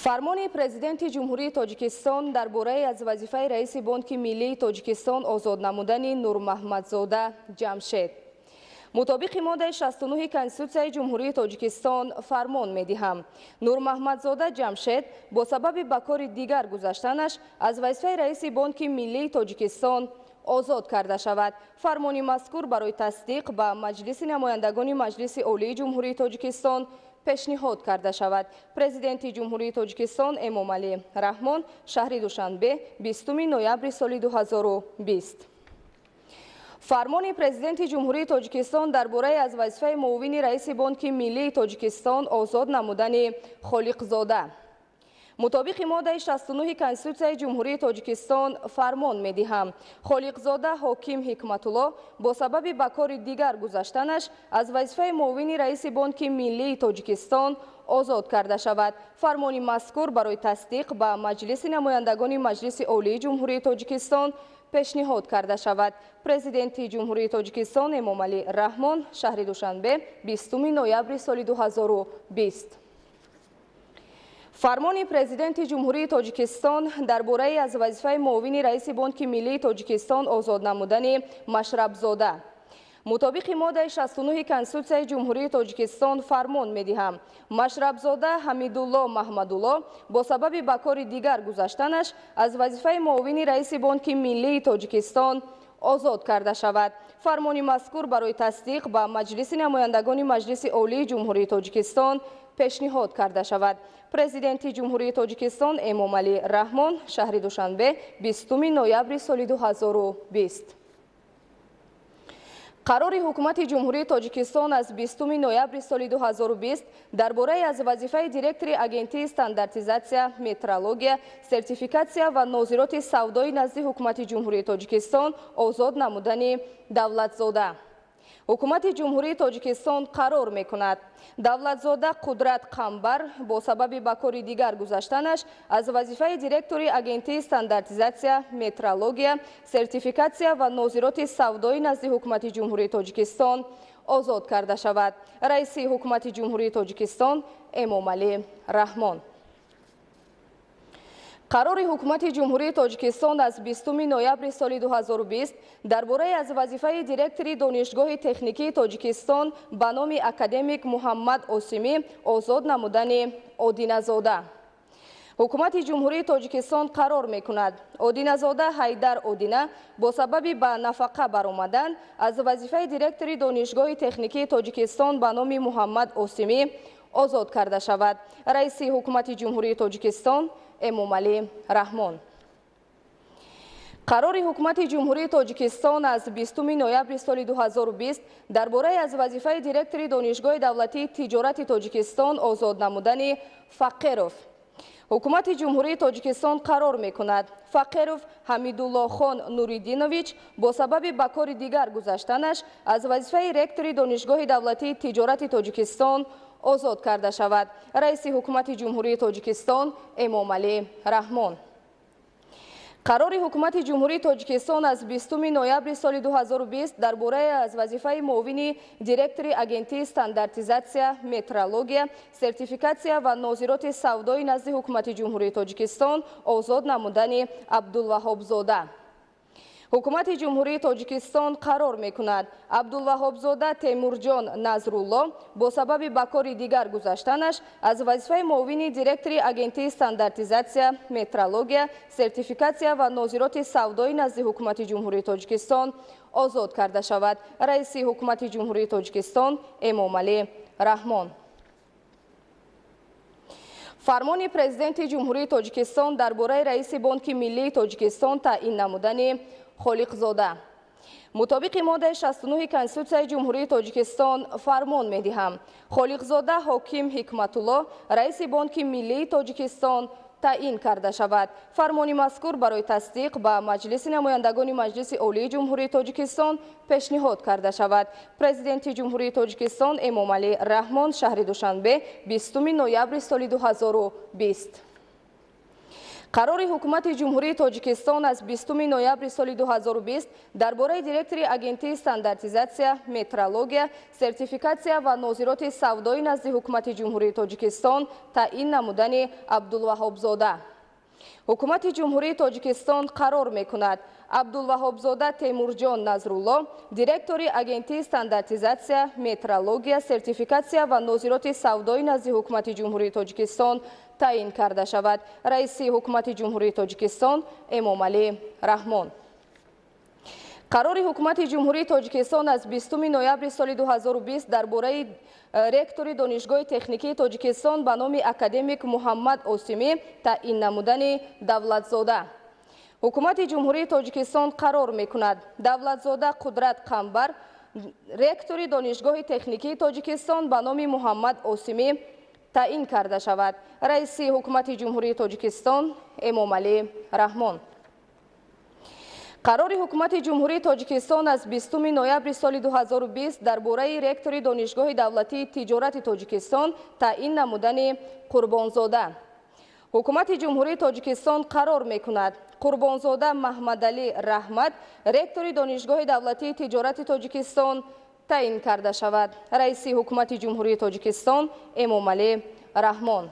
фармони Президенти Ҷумҳурии Тоҷикистон дар бораи аз вазифаи Раиси Бонки миллии Тоҷикистон озод намудани Нурмаҳмадзода Ҷамшед. мутобиқи моддаи 69 Конститутсияи Ҷумҳурии Тоҷикистон фармон медиҳам. Нурмаҳмадзода Ҷамшед бо сабаби ба кори дигар гузаштанаш аз вазифаи Раиси Бонки миллии Тоҷикистон озод карда шавад. фармони мазкур барои тасдиқ ба Маҷлиси намояндагони Маҷлиси Олии Ҷумҳурии Тоҷикистон пешниҳод карда шавад. Президенти Ҷумҳурии Тоҷикистон Эмомалӣ Раҳмон шаҳри Душанбе 20 ноябри соли 2020. фармони Президенти Ҷумҳурии Тоҷикистон дар бораи аз вазифаи муовини Раиси Бонки миллии Тоҷикистон озод намудани Холиқзода. мутобиқи моддаи 69 Конститутсияи Ҷумҳурии Тоҷикистон фармон медиҳам. Холиқзода Ҳоким Ҳикматулло бо сабаби ба кори дигар гузаштанаш аз вазифаи муовини Раиси Бонки миллии Тоҷикистон озод карда шавад. фармони мазкур барои тасдиқ ба Маҷлиси намояндагони Маҷлиси Олии Ҷумҳурии Тоҷикистон пешниҳод карда шавад. Президенти Ҷумҳурии Тоҷикистон Эмомалӣ Раҳмон шаҳри Душанбе 20 ноябри соли 2020. фармони Президенти Ҷумҳурии Тоҷикистон дар бораи аз вазифаи муовини Раиси Бонки миллии Тоҷикистон озод намудани Машрабзода. мутобиқи моддаи 69 Конститутсияи Ҷумҳурии Тоҷикистон фармон медиҳам. Машрабзода Ҳамидулло Маҳмадулло бо сабаби ба кори дигар гузаштанаш аз вазифаи муовини Раиси Бонки миллии Тоҷикистон озод карда шавад. фармони мазкур барои тасдиқ ба Маҷлиси намояндагони Маҷлиси Олии Ҷумҳурии Тоҷикистон пешниҳод карда шавад. Президенти Ҷумҳурии Тоҷикистон Эмомалӣ Раҳмон шаҳри Душанбе 20 ноябри соли 2020. қарори ҳукумати Ҷумҳурии Тоҷикистон аз 20 ноябри соли 2020 дар бораи аз вазифаи директори агентии стандартизатсия, метрология, сертификатсия ва нозироти савдои назди ҳукумати Ҷумҳурии Тоҷикистон озод намудани Давлатзода. ҳукумати Ҷумҳурии Тоҷикистон қарор мекунад Давлатзода Қудрат Қамбар бо сабаби ба кори дигар гузаштанаш аз вазифаи директори агентии стандартизатсия, метрология, сертификатсия ва нозироти савдои назди ҳукумати Ҷумҳурии Тоҷикистон озод карда шавад. раиси ҳукумати Ҷумҳурии Тоҷикистон Эмомалӣ Раҳмон. қарори ҳукумати Ҷумҳурии Тоҷикистон аз 20 ноябри соли 2020 дар бораи аз вазифаи директори Донишгоҳи техникии Тоҷикистон ба номи академик Муҳаммад Осимӣ озод намудани Одиназода. ҳукумати Ҷумҳурии Тоҷикистон қарор мекунад Одиназода Ҳайдар Одина бо сабаби ба нафақа баромадан аз вазифаи директори Донишгоҳи техникии Тоҷикистон ба номи Муҳаммад Осимӣ озод карда шавад. раиси ҳукумати Ҷумҳурии Тоҷикистон Эмомалӣ Раҳмон. қарори ҳукумати Ҷумҳурии Тоҷикистон аз 20 ноябри соли 2020 дар бораи аз вазифаи директори Донишгоҳи давлатии тиҷорати Тоҷикистон озод намудани Фақеров. ҳукумати Ҷумҳурии Тоҷикистон қарор мекунад Фақеров Ҳамидуллохон Нуридинович бо сабаби ба кори дигар гузаштанаш аз вазифаи ректори Донишгоҳи давлатии тиҷорати Тоҷикистон озод карда шавад. раиси ҳукумати Ҷумҳурии Тоҷикистон Эмомалӣ Раҳмон. қарори ҳукумати Ҷумҳурии Тоҷикистон аз 20 ноябри соли 2020 дар бораи аз вазифаи муовини директори агентии стандартизатсия, метрология, сертификатсия ва нозироти савдои назди ҳукумати Ҷумҳурии Тоҷикистон озод намудани Абдулваҳобзода. ҳукумати Ҷумҳурии Тоҷикистон қарор мекунад Абдулваҳобзода Темурҷон Назрулло бо сабаби ба кори дигар гузаштанаш аз вазифаи муовини директори агентии стандартизатсия, метрология, сертификатсия ва нозироти савдои назди ҳукумати Ҷумҳурии Тоҷикистон озод карда шавад. раиси ҳукумати Ҷумҳурии Тоҷикистон Эмомалӣ Раҳмон. фармони Президенти Ҷумҳурии Тоҷикистон дар бораи Раиси Бонки миллии Тоҷикистон таъин намудани Холиқзода. мутобиқи моддаи 69 Конститутсияи Ҷумҳурии Тоҷикистон фармон медиҳам. Холиқзода Ҳоким Ҳикматулло раиси Бонки миллии Тоҷикистон таъин карда шавад. фармони мазкур барои тасдиқ ба Маҷлиси намояндагони Маҷлиси Олии Ҷумҳурии Тоҷикистон пешниҳод карда шавад. Президенти Ҷумҳурии Тоҷикистон Эмомалӣ Раҳмон шаҳри Душанбе 20 ноябри соли 2020. қарори ҳукумати ҷумҳурии Тоҷикистон аз 20 ноябри соли 2020 дар бораи директори агентии стандартизатсия, метрология, сертификатсия ва нозироти савдои назди ҳукумати ҷумҳурии Тоҷикистон таъин намудани Абдулваҳобзода. ҳукумати ҷумҳурии Тоҷикистон қарор мекунад Абдулваҳобзода Темурҷон Назрулло, директори агентии стандартизатсия, метрология, сертификатсия ва нозироти савдои назди ҳукумати ҷумҳурии Тоҷикистон таъин карда шавад. раиси ҳукумати ҷумҳурии Тоҷикистон Эмомалӣ Раҳмон. қарори ҳукумати ҷумҳурии Тоҷикистон аз 20 ноябри соли 2020 дар бораи ректори донишгоҳи техникии Тоҷикистон ба номи академик Муҳаммад Осимӣ таъин намудани Давлатзода. ҳукумати ҷумҳурии Тоҷикистон қарор мекунад Давлатзода Қудрат Қамбар, ректори донишгоҳи техникии Тоҷикистон ба номи Муҳаммад Осимӣ таъин карда шавад. раиси ҳукумати ҷумҳурии Тоҷикистон Эмомалӣ Раҳмон. қарори ҳукумати ҷумҳурии Тоҷикистон аз 20 ноябри соли 2020 дар бораи ректори донишгоҳи давлатии тиҷорати Тоҷикистон таъин намудани Қурбонзода. ҳукумати ҷумҳурии Тоҷикистон қарор мекунад Қурбонзода Маҳмадалӣ Раҳмат, ректори донишгоҳи давлатии тиҷорати Тоҷикистон таъин карда шавад. раиси ҳукумати ҷумҳурии Тоҷикистон Эмомалӣ Раҳмон.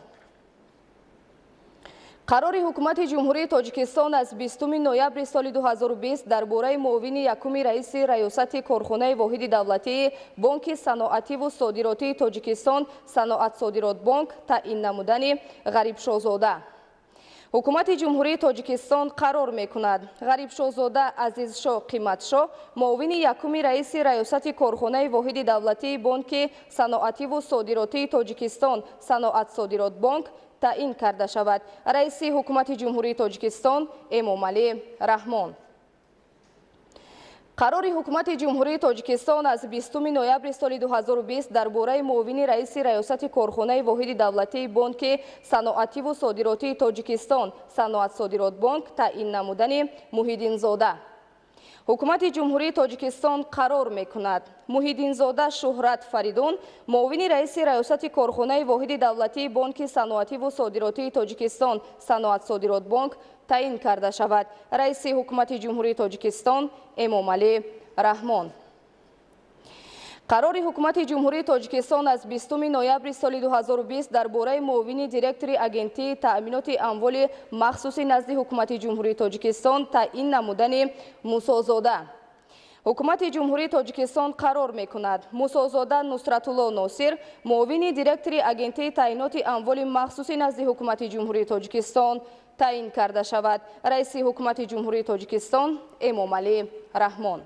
қарори ҳукумати ҷумҳурии Тоҷикистон аз 20 ноябри соли 2020 дар бораи муовини якуми раиси раёсати корхонаи воҳиди давлатии Бонки саноативу содиротии Тоҷикистон Саноатсодиротбонк таъин намудани Ғарибшоҳзода. ҳукумати ҷумҳурии Тоҷикистон қарор мекунад Ғарибшоҳзода Азизшо Қиматшо, муовини якуми раиси раёсати корхонаи воҳиди давлатии Бонки саноативу содиротии Тоҷикистон Саноатсодиротбонк таъин карда шавад. раиси ҳукумати ҷумҳурии Тоҷикистон Эмомалӣ Раҳмон. қарори ҳукумати ҷумҳурии Тоҷикистон аз 20 ноябри соли 2020 дар бораи муовини раиси раёсати корхонаи воҳиди давлатии Бонки саноативу содиротии Тоҷикистон Саноатсодиротбонк таъин намудани Муҳиддинзода. ҳукумати ҷумҳурии Тоҷикистон қарор мекунад Муҳиддинзода Шуҳрат Фаридун, муовини раиси раёсати корхонаи воҳиди давлатии Бонки саноативу содиротии Тоҷикистон Саноатсодиротбонк таъин карда шавад. раиси ҳукумати ҷумҳурии Тоҷикистон Эмомалӣ Раҳмон. қарори ҳукумати ҷумҳурии Тоҷикистон аз 20 ноябри соли 2020 дар бораи муовини директори агентии таъиноти амволи махсуси назди ҳукумати ҷумҳурии Тоҷикистон таъин намудани Мусозода. ҳукумати ҷумҳурии Тоҷикистон қарор мекунад Мусозода Нусратулло Носир, муовини директори агентии таъиноти амволи махсуси назди ҳукумати ҷумҳурии Тоҷикистон таъин карда шавад. раиси ҳукумати ҷумҳурии Тоҷикистон Эмомалӣ Раҳмон.